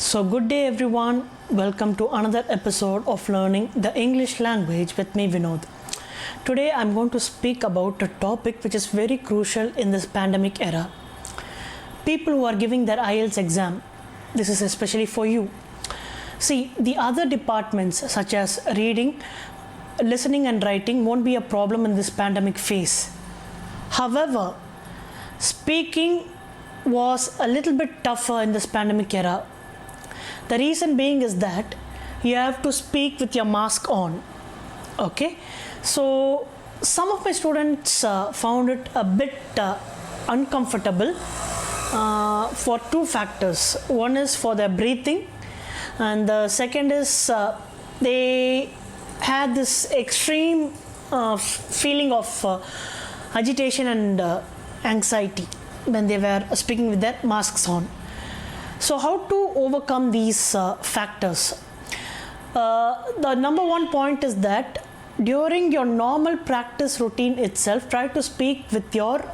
So, good day everyone. Welcome to another episode of Learning the English Language with me, Vinod. Today, I'm going to speak about a topic which is very crucial in this pandemic era. People who are giving their Ielts exam. This is especially for you. See, the other departments such as reading, listening, and writing won't be a problem in this pandemic phase. However, speaking was a little bit tougher in this pandemic era. The reason being is that you have to speak with your mask on. Okay, so some of my students found it a bit uncomfortable for two factors. One is for their breathing, and the second is they had this extreme feeling of agitation and anxiety when they were speaking with their masks on. So, how to overcome these factors? The number one point is that during your normal practice routine itself, try to speak with your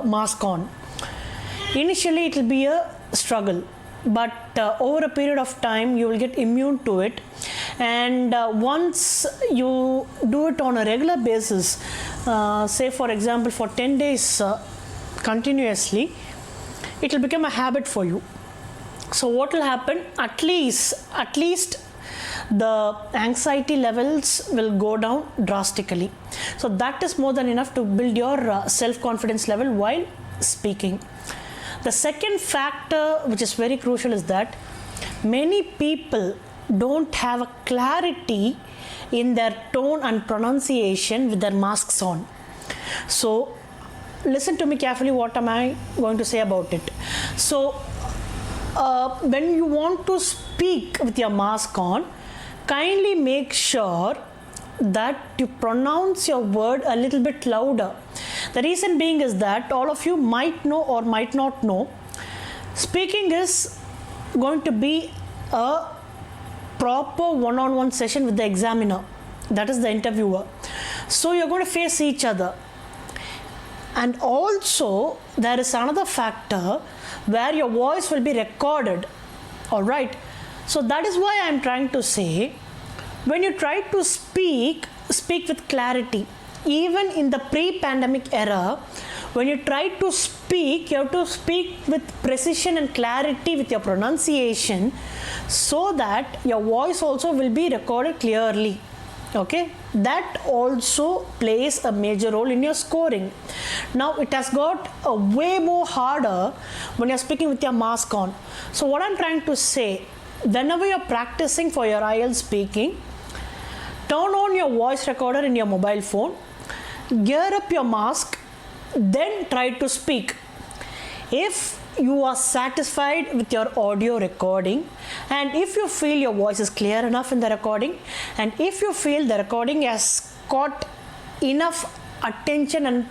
mask on. Initially, it will be a struggle, but over a period of time, you will get immune to it. And once you do it on a regular basis, say for example, for 10 days continuously, it will become a habit for you. So what will happen, at least the anxiety levels will go down drastically. So that is more than enough to build your self-confidence level while speaking. The second factor which is very crucial is that many people don't have a clarity in their tone and pronunciation with their masks on. So listen to me carefully, what am I going to say about it? So when you want to speak with your mask on, kindly make sure that you pronounce your word a little bit louder. The reason being is that all of you might know or might not know, speaking is going to be a proper one-on-one session with the examiner, that is the interviewer. So you're going to face each other. And also there is another factor where your voice will be recorded. All right, so that is why I am trying to say, when you try to speak with clarity. Even in the pre-pandemic era, when you try to speak, you have to speak with precision and clarity with your pronunciation, so that your voice also will be recorded clearly. Okay, that also plays a major role in your scoring. Now it has got a way more harder when you're speaking with your mask on. So what I'm trying to say, whenever you're practicing for your IELTS speaking, turn on your voice recorder in your mobile phone, gear up your mask, then try to speak. If you are satisfied with your audio recording, and if you feel your voice is clear enough in the recording, and if you feel the recording has got enough attention and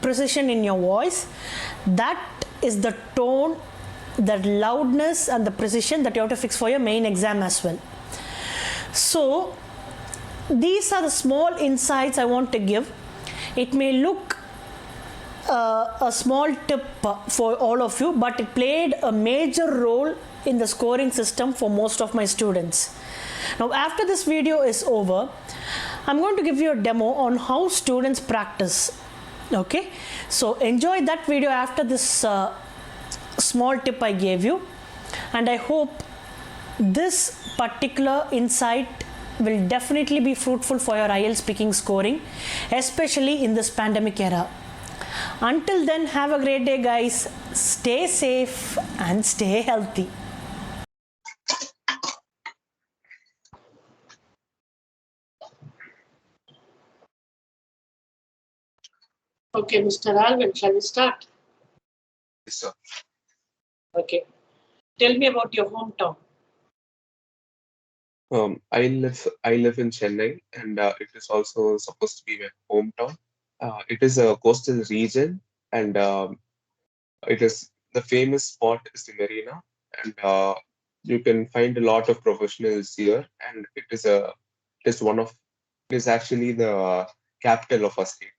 precision in your voice, that is the tone, the loudness and the precision that you have to fix for your main exam as well. So these are the small insights I want to give. It may look a small tip for all of you, but it played a major role in the scoring system for most of my students. Now after this video is over, I'm going to give you a demo on how students practice. Okay, so enjoy that video after this small tip I gave you, and I hope this particular insight will definitely be fruitful for your IELTS speaking scoring, especially in this pandemic era. Until then, have a great day, guys. Stay safe and stay healthy. Okay, Mr. Alvin, shall we start? Yes, sir. Okay. Tell me about your hometown. I live in Chennai, and it is also supposed to be my hometown. It is a coastal region, and it is the famous spot is the marina, and you can find a lot of professionals here. And it is actually the capital of our state.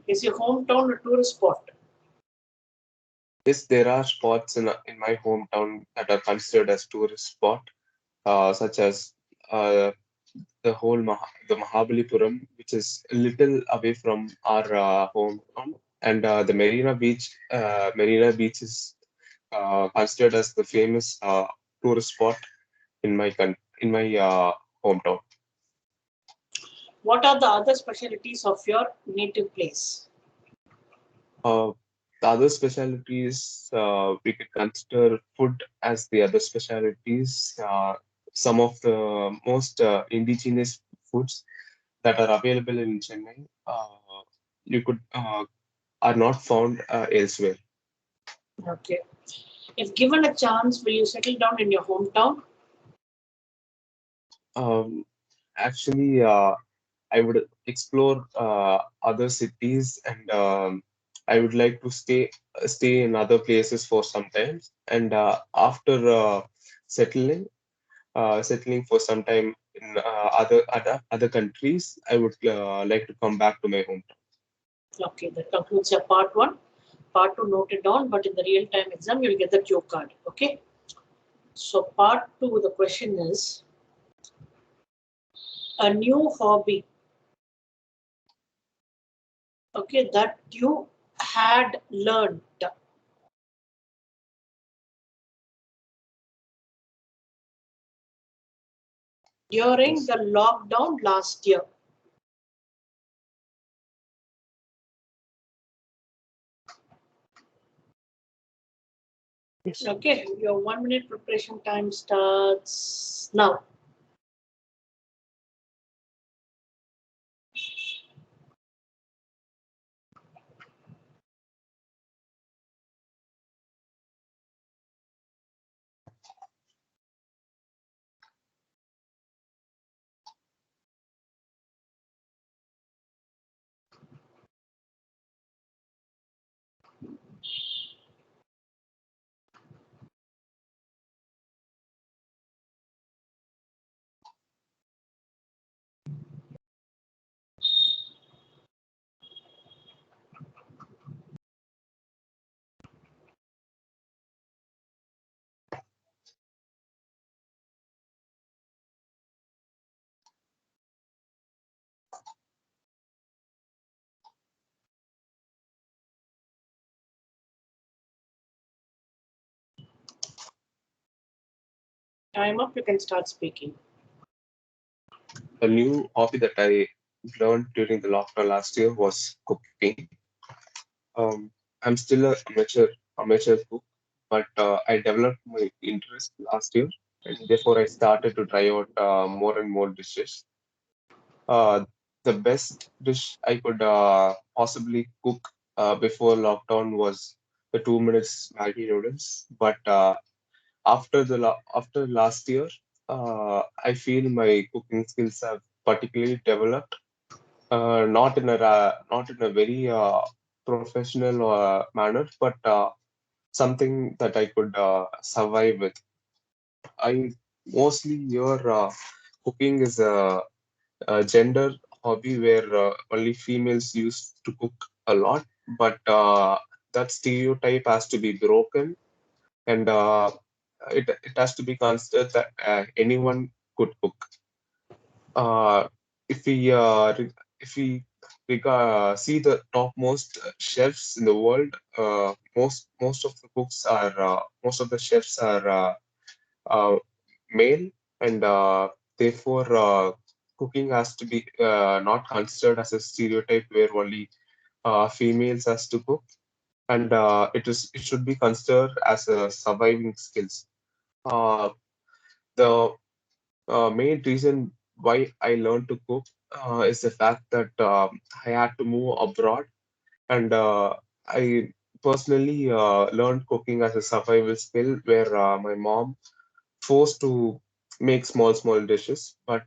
Is your hometown a tourist spot? Yes, there are spots in my hometown that are considered as tourist spot, such as uh, the Mahabalipuram, which is a little away from our hometown, and the Marina Beach is considered as the famous tourist spot in my hometown. What are the other specialties of your native place? Uh, the other specialties, we could consider food as the other specialties. Some of the most indigenous foods that are available in Chennai, you could are not found elsewhere. Okay. If given a chance, will you settle down in your hometown? Um, Actually, I would explore other cities, and I would like to stay in other places for some time. And after settling settling for some time in other countries, I would like to come back to my hometown. Okay, that concludes your part one. Part two noted down, but in the real time exam, you'll get the cue card. Okay. So, part two, the question is a new hobby, okay, that you had learned during Yes. the lockdown last year. Yes. Okay, your 1 minute preparation time starts now. Time up, you can start speaking. A new hobby that I learned during the lockdown last year was cooking. I'm still a amateur cook, but I developed my interest last year, and therefore I started to try out more and more dishes. Uh, the best dish I could possibly cook before lockdown was the 2 minutes Maggi noodles. But after last year, I feel my cooking skills have particularly developed. Not in a very professional manner, but something that I could survive with. I mostly hear cooking is a gender hobby where only females used to cook a lot, but that stereotype has to be broken, and it has to be considered that anyone could cook. Uh, if we if we see the topmost chefs in the world, most of the chefs are uh, male, and therefore cooking has to be not considered as a stereotype where only females has to cook, and it should be considered as a surviving skills. The main reason why I learned to cook is the fact that I had to move abroad, and I personally learned cooking as a survival skill where my mom forced to make small dishes. But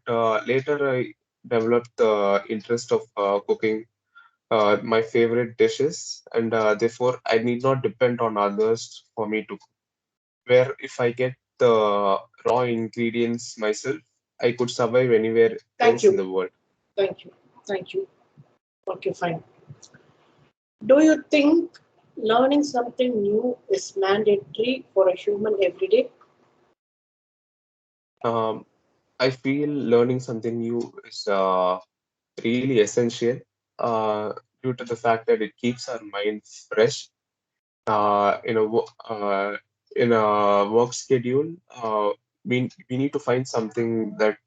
later I developed the interest of cooking my favorite dishes, and therefore I need not depend on others for me to where if I get the raw ingredients myself, I could survive anywhere Thank else in you. the world. Thank you. Thank you. Okay, fine. Do you think Learning something new is mandatory for a human every day. Um, I feel learning something new is really essential due to the fact that it keeps our minds fresh uh, in a wo- uh, in a work schedule. We need to find something that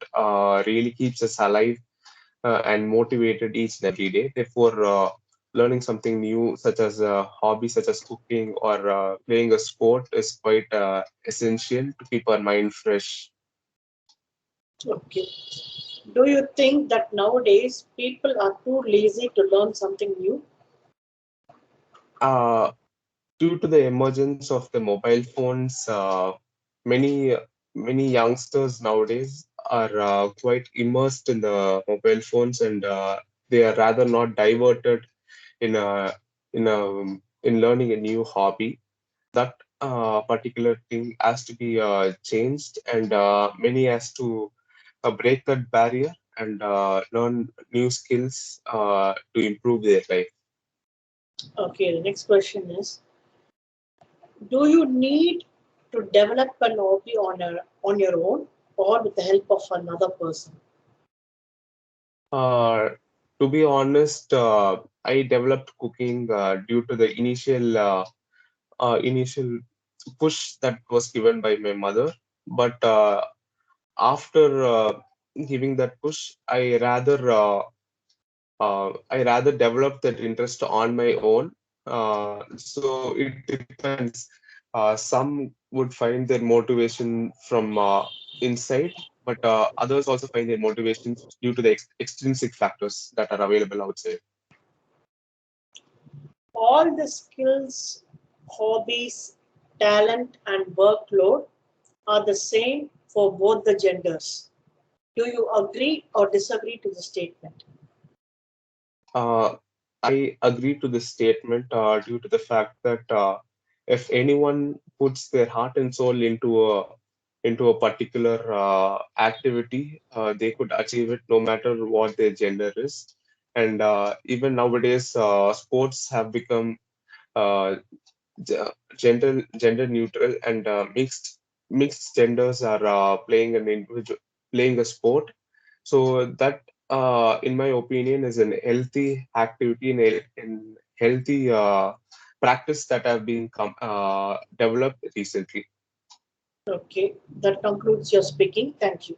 really keeps us alive and motivated each and every day. Therefore, learning something new, such as a hobby, such as cooking or playing a sport, is quite essential to keep our mind fresh. Okay. Do you think that nowadays people are too lazy to learn something new? Uh, Due to the emergence of the mobile phones, many many youngsters nowadays are quite immersed in the mobile phones, and they are rather not diverted in a in learning a new hobby. That particular thing has to be changed, and many has to break that barrier and learn new skills to improve their life. Okay, the next question is, do you need to develop an hobby on your own or with the help of another person? Uh, to be honest, I developed cooking due to the initial push that was given by my mother. But after giving that push, I rather developed that interest on my own. So it depends. Some would find their motivation from inside, but others also find their motivation due to the extrinsic factors that are available outside. All the skills, hobbies, talent, and workload are the same for both the genders. Do you agree or disagree to the statement? Uh, I agree to this statement due to the fact that if anyone puts their heart and soul into a particular activity, they could achieve it no matter what their gender is. And even nowadays, sports have become uh, gender neutral, and mixed genders are playing a sport. So that, in my opinion, is an healthy activity in healthy practice that have been developed recently. Okay, that concludes your speaking. Thank you.